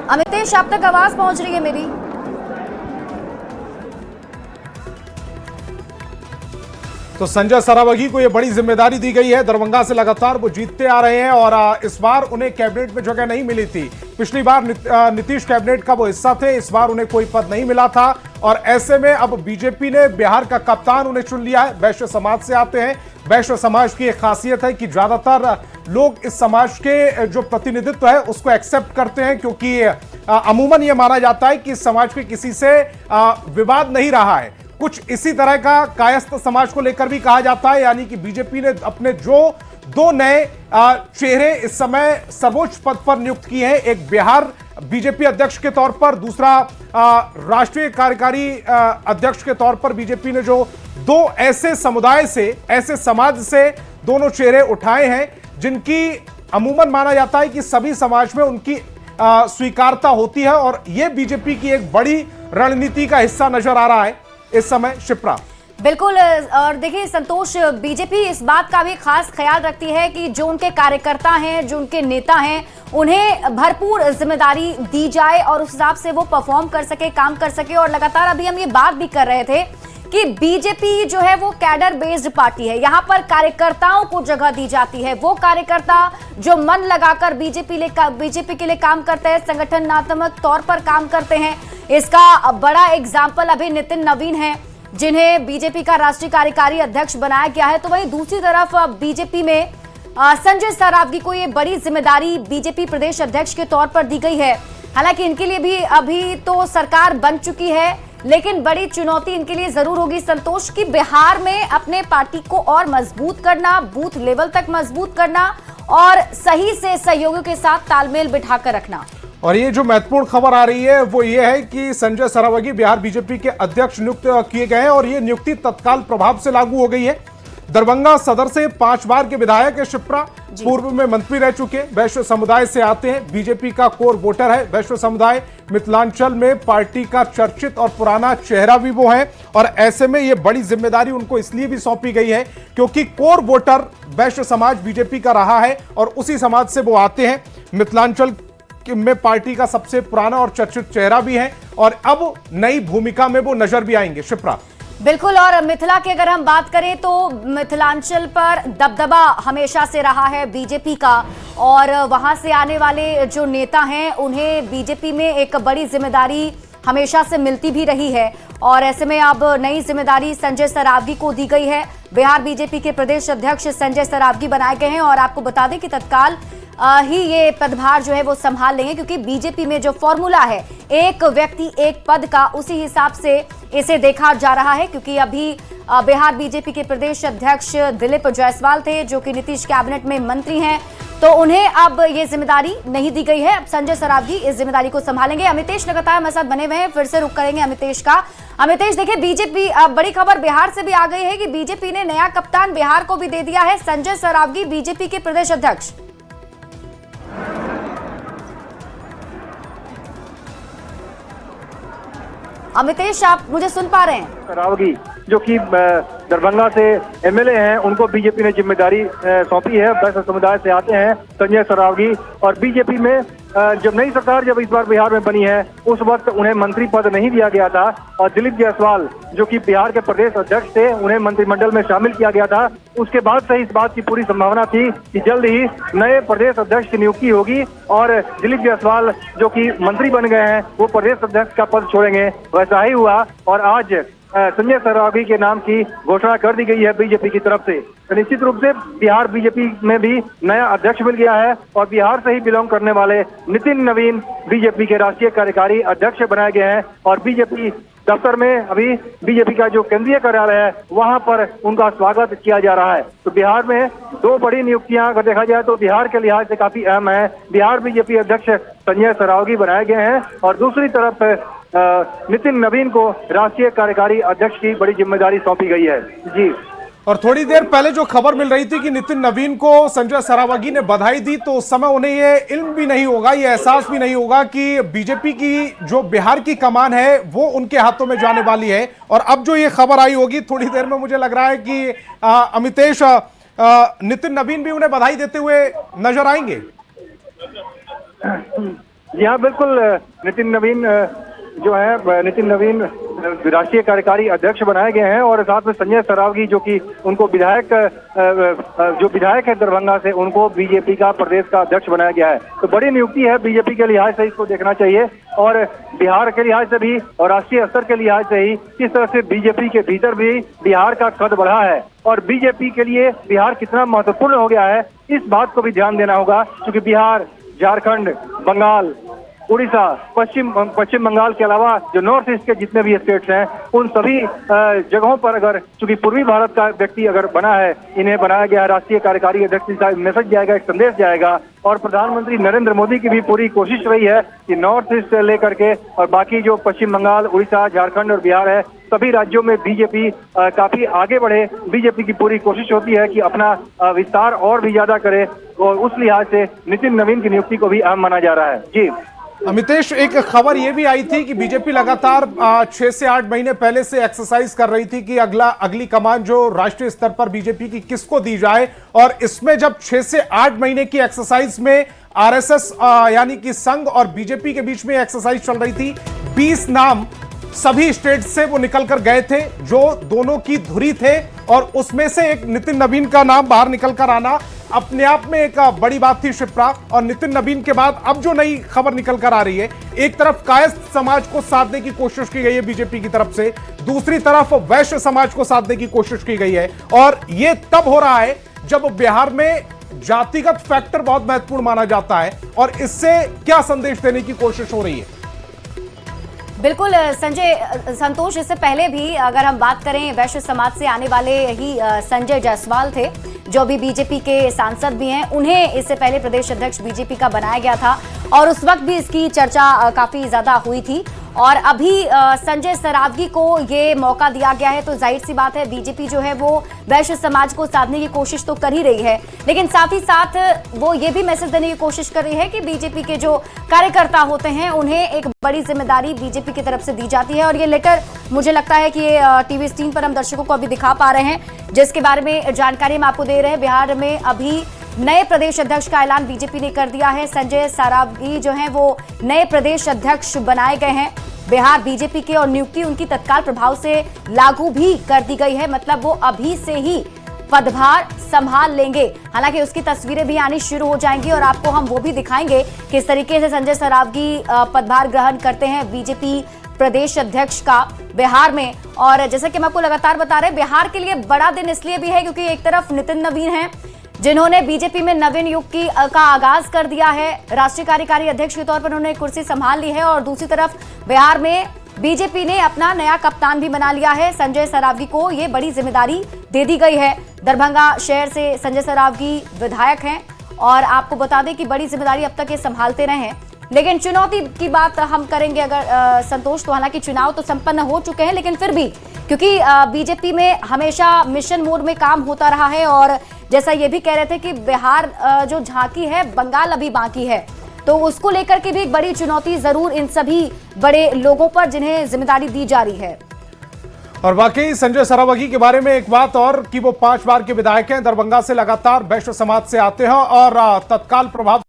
अमितेश, आप तक आवाज पहुंच रही है मेरी? तो संजय सरावगी को यह बड़ी जिम्मेदारी दी गई है। दरभंगा से लगातार वो जीतते आ रहे हैं और इस बार उन्हें कैबिनेट में जगह नहीं मिली थी। पिछली बार नीतीश कैबिनेट का वो हिस्सा थे, इस बार उन्हें कोई पद नहीं मिला था और ऐसे में अब बीजेपी ने बिहार का कप्तान उन्हें चुन लिया है। वैश्य समाज से आते हैं। वैश्य समाज की एक खासियत है कि ज्यादातर लोग इस समाज के जो प्रतिनिधित्व है उसको एक्सेप्ट करते हैं, क्योंकि अमूमन यह माना जाता है कि इस समाज के किसी से विवाद नहीं रहा है। कुछ इसी तरह का कायस्थ समाज को लेकर भी कहा जाता है, यानी कि बीजेपी ने अपने जो दो नए चेहरे इस समय सर्वोच्च पद पर नियुक्त किए हैं, एक बिहार बीजेपी अध्यक्ष के तौर पर, दूसरा राष्ट्रीय कार्यकारी अध्यक्ष के तौर पर बीजेपी ने जो दो ऐसे समुदाय से, ऐसे समाज से दोनों चेहरे उठाए हैं जिनकी अमूमन माना जाता है कि सभी समाज में उनकी स्वीकारता होती है और यह बीजेपी की एक बड़ी रणनीति का हिस्सा नजर आ रहा है इस समय। शिप्रा, बिल्कुल। और देखिए संतोष, बीजेपी इस बात का भी खास ख्याल रखती है कि जो उनके कार्यकर्ता हैं, जो उनके नेता हैं, उन्हें भरपूर जिम्मेदारी दी जाए और उस हिसाब से वो परफॉर्म कर सके, काम कर सके। और लगातार अभी हम ये बात भी कर रहे थे कि बीजेपी जो है वो कैडर बेस्ड पार्टी है। यहाँ पर कार्यकर्ताओं को जगह दी जाती है। वो कार्यकर्ता जो मन लगाकर बीजेपी के लिए काम करते हैं, संगठनात्मक तौर पर काम करते हैं। इसका बड़ा एग्जाम्पल अभी नितिन नवीन है, जिन्हें बीजेपी का राष्ट्रीय कार्यकारी अध्यक्ष बनाया गया है। तो वहीं दूसरी तरफ बीजेपी में संजय सरावगी को ये बड़ी जिम्मेदारी बीजेपी प्रदेश अध्यक्ष के तौर पर दी गई है। हालांकि इनके लिए भी अभी तो सरकार बन चुकी है, लेकिन बड़ी चुनौती इनके लिए जरूर होगी संतोष की बिहार में अपने पार्टी को और मजबूत करना, बूथ लेवल तक मजबूत करना और सही से सहयोगियों के साथ तालमेल बिठाकर रखना। और ये जो महत्वपूर्ण खबर आ रही है वो ये है कि संजय सरावगी बिहार बीजेपी के अध्यक्ष नियुक्त किए गए हैं और ये नियुक्ति तत्काल प्रभाव से लागू हो गई है। दरभंगा सदर से 5 बार के विधायक है शिप्रा, पूर्व में मंत्री रह चुके, वैश्य समुदाय से आते हैं, बीजेपी का कोर वोटर है वैश्य समुदाय। मिथिलांचल में पार्टी का चर्चित और पुराना चेहरा भी वो है और ऐसे में ये बड़ी जिम्मेदारी उनको इसलिए भी सौंपी गई है क्योंकि कोर वोटर वैश्य समाज बीजेपी का रहा है और उसी समाज से वो आते हैं। मिथिलांचल में पार्टी का सबसे पुराना और चर्चित चेहरा भी है और अब नई भूमिका में वो नजर भी आएंगे। शिप्रा, बिल्कुल। और मिथिला की अगर हम बात करें तो मिथिलांचल पर दबदबा हमेशा से रहा है बीजेपी का और वहां से आने वाले जो नेता हैं उन्हें बीजेपी में एक बड़ी जिम्मेदारी हमेशा से मिलती भी रही है और ऐसे में अब नई जिम्मेदारी संजय सरावगी को दी गई है। बिहार बीजेपी के प्रदेश अध्यक्ष संजय सरावगी बनाए गए हैं और आपको बता दें कि तत्काल ही ये पदभार जो है वो संभाल लेंगे, क्योंकि बीजेपी में जो फॉर्मूला है एक व्यक्ति एक पद का, उसी हिसाब से इसे देखा जा रहा है। क्योंकि अभी बिहार बीजेपी के प्रदेश अध्यक्ष दिलीप जायसवाल थे जो कि नीतीश कैबिनेट में मंत्री हैं, तो उन्हें अब ये जिम्मेदारी नहीं दी गई है। अब संजय सरावगी इस जिम्मेदारी को संभालेंगे। अमितेश लगातार हमारे साथ बने हुए हैं, फिर से रुक करेंगे अमितेश का। अमितेश, देखिए बीजेपी, बड़ी खबर बिहार से भी आ गई है कि बीजेपी ने नया कप्तान बिहार को भी दे दिया है, संजय सरावगी बीजेपी के प्रदेश अध्यक्ष। अमितेश, आप मुझे सुन पा रहे हैं? सरावगी जो कि दरभंगा से एमएलए हैं, उनको बीजेपी ने जिम्मेदारी सौंपी है। वैश्य समुदाय से आते हैं संजय सरावगी और बीजेपी में जब नई सरकार जब इस बार बिहार में बनी है उस वक्त उन्हें मंत्री पद नहीं दिया गया था और दिलीप जायसवाल जो कि बिहार के प्रदेश अध्यक्ष थे उन्हें मंत्रिमंडल में शामिल किया गया था। उसके बाद से इस बात की पूरी संभावना थी कि जल्द ही नए प्रदेश अध्यक्ष की नियुक्ति होगी और दिलीप जायसवाल जो कि मंत्री बन गए हैं वो प्रदेश अध्यक्ष का पद छोड़ेंगे। वैसा ही हुआ और आज संजय सरावगी के नाम की घोषणा कर दी गई है बीजेपी की तरफ से। तो निश्चित रूप से बिहार बीजेपी में भी नया अध्यक्ष मिल गया है और बिहार से ही बिलोंग करने वाले नितिन नवीन बीजेपी के राष्ट्रीय कार्यकारी अध्यक्ष बनाए गए हैं और बीजेपी दफ्तर में अभी बीजेपी का जो केंद्रीय कार्यालय है वहां पर उनका स्वागत किया जा रहा है। तो बिहार में दो बड़ी नियुक्तियां अगर देखा जाए तो बिहार के लिहाज से काफी अहम है। बिहार बीजेपी अध्यक्ष संजय सरावगी बनाए गए हैं और दूसरी तरफ नितिन नवीन को राष्ट्रीय कार्यकारी अध्यक्ष की बड़ी जिम्मेदारी सौंपी गई है। जी, और थोड़ी देर पहले जो खबर मिल रही थी कि नितिन नवीन को संजय सरावगी ने बधाई दी, तो उस समय उन्हें ये इल्म भी नहीं होगा, ये एहसास भी नहीं होगा कि बीजेपी की जो बिहार की कमान है वो उनके हाथों में जाने वाली है। और अब जो ये खबर आई होगी थोड़ी देर में, मुझे लग रहा है कि अमितेश, नितिन नवीन भी उन्हें बधाई देते हुए नजर आएंगे। जी हाँ, बिल्कुल। नितिन नवीन जो है, नितिन नवीन राष्ट्रीय कार्यकारी अध्यक्ष बनाए गए हैं और साथ में संजय सरावगी जो कि उनको विधायक है दरभंगा से, उनको बीजेपी का प्रदेश का अध्यक्ष बनाया गया है। तो बड़ी नियुक्ति है, बीजेपी के लिहाज से इसको देखना चाहिए और बिहार के लिहाज से भी और राष्ट्रीय स्तर के लिहाज से ही किस तरह से बीजेपी के भीतर भी बिहार का कद बढ़ा है और बीजेपी के लिए बिहार कितना महत्वपूर्ण हो गया है, इस बात को भी ध्यान देना होगा। क्योंकि बिहार, झारखंड, बंगाल, उड़ीसा, पश्चिम बंगाल के अलावा जो नॉर्थ ईस्ट के जितने भी स्टेट्स हैं, उन सभी जगहों पर अगर चूंकि पूर्वी भारत का व्यक्ति अगर बना है, इन्हें बनाया गया है राष्ट्रीय कार्यकारी अध्यक्ष का मैसेज जाएगा, एक संदेश जाएगा। और प्रधानमंत्री नरेंद्र मोदी की भी पूरी कोशिश रही है कि नॉर्थ ईस्ट से लेकर के और बाकी जो पश्चिम बंगाल, उड़ीसा, झारखंड और बिहार है, सभी राज्यों में बीजेपी काफी आगे बढ़े। बीजेपी की पूरी कोशिश होती है कि अपना विस्तार और भी ज्यादा करे और उस लिहाज से नितिन नवीन की नियुक्ति को भी अहम माना जा रहा है। जी अमितेश, एक खबर यह भी आई थी कि बीजेपी लगातार 6 से 8 महीने पहले से एक्सरसाइज कर रही थी कि अगली कमान जो राष्ट्रीय स्तर पर बीजेपी की किसको दी जाए, और इसमें जब 6 से 8 महीने की एक्सरसाइज में आरएसएस यानी कि संघ और बीजेपी के बीच में एक्सरसाइज चल रही थी, 20 नाम सभी स्टेट से वो निकल कर गए थे जो दोनों की धुरी थे, और उसमें से एक नितिन नवीन का नाम बाहर निकल कर आना अपने आप में एक बड़ी बात थी शिप्रा। और नितिन नवीन के बाद अब जो नई खबर निकल कर आ रही है, एक तरफ कायस्थ समाज को साधने की कोशिश की गई है बीजेपी की तरफ से, दूसरी तरफ वैश्य समाज को साधने की कोशिश की गई है, और यह तब हो रहा है जब बिहार में जातिगत फैक्टर बहुत महत्वपूर्ण माना जाता है। और इससे क्या संदेश देने की कोशिश हो रही है? बिल्कुल संतोष, इससे पहले भी अगर हम बात करें, वैश्य समाज से आने वाले ही संजय जायसवाल थे जो अभी बीजेपी के सांसद भी हैं, उन्हें इससे पहले प्रदेश अध्यक्ष बीजेपी का बनाया गया था और उस वक्त भी इसकी चर्चा काफी ज्यादा हुई थी। और अभी संजय सरावगी को ये मौका दिया गया है, तो जाहिर सी बात है बीजेपी जो है वो वैश्य समाज को साधने की कोशिश तो कर ही रही है, लेकिन साथ ही साथ वो ये भी मैसेज देने की कोशिश कर रही है कि बीजेपी के जो कार्यकर्ता होते हैं उन्हें एक बड़ी जिम्मेदारी बीजेपी की तरफ से दी जाती है। और ये लेकर मुझे लगता है कि ये टीवी स्क्रीन पर हम दर्शकों को अभी दिखा पा रहे हैं, जिसके बारे में जानकारी हम आपको दे रहे हैं। बिहार में अभी नए प्रदेश अध्यक्ष का ऐलान बीजेपी ने कर दिया है। संजय सरावगी जो हैं वो नए प्रदेश अध्यक्ष बनाए गए हैं बिहार बीजेपी के, और नियुक्ति उनकी तत्काल प्रभाव से लागू भी कर दी गई है, मतलब वो अभी से ही पदभार संभाल लेंगे। हालांकि उसकी तस्वीरें भी आनी शुरू हो जाएंगी और आपको हम वो भी दिखाएंगे किस तरीके से संजय सरावगी पदभार ग्रहण करते हैं बीजेपी प्रदेश अध्यक्ष का बिहार में। और जैसे कि हम आपको लगातार बता रहे हैं, बिहार के लिए बड़ा दिन इसलिए भी है क्योंकि एक तरफ नितिन नवीन हैं जिन्होंने बीजेपी में नवीन युग का आगाज कर दिया है, राष्ट्रीय कार्यकारी अध्यक्ष के तौर पर उन्होंने कुर्सी संभाल ली है, और दूसरी तरफ बिहार में बीजेपी ने अपना नया कप्तान भी बना लिया है। संजय सरावगी को ये बड़ी जिम्मेदारी दे दी गई है। दरभंगा शहर से संजय सरावगी विधायक हैं और आपको बता दें कि बड़ी जिम्मेदारी अब तक ये संभालते रहे हैं। लेकिन चुनौती की बात हम करेंगे अगर संतोष, तो हालांकि चुनाव तो संपन्न हो चुके हैं, लेकिन फिर भी क्योंकि बीजेपी में हमेशा मिशन मोड में काम होता रहा है, और जैसा ये भी कह रहे थे कि बिहार जो झांकी है, बंगाल अभी बाकी है, तो उसको लेकर के भी एक बड़ी चुनौती जरूर इन सभी बड़े लोगों पर जिन्हें जिम्मेदारी दी जा रही है। और वाकई संजय सरावगी के बारे में एक बात और कि वो 5 बार के विधायक हैं, दरभंगा से लगातार वैश्य समाज से आते हैं और तत्काल प्रभाव